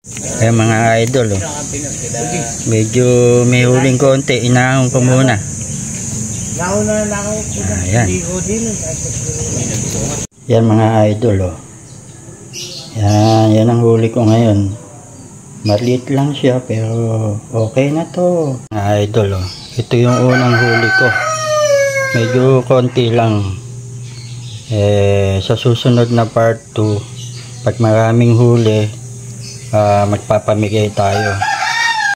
Kaya mga idol, medyo may huling konti, inahon ko muna. Ayan. Yan mga idol, yan ang huli ko ngayon. Maliit lang siya pero okay na to. Mga idol, ito yung unang huli ko. Medyo konti lang. Sa susunod na part 2, pag maraming huli, magpapamigay tayo.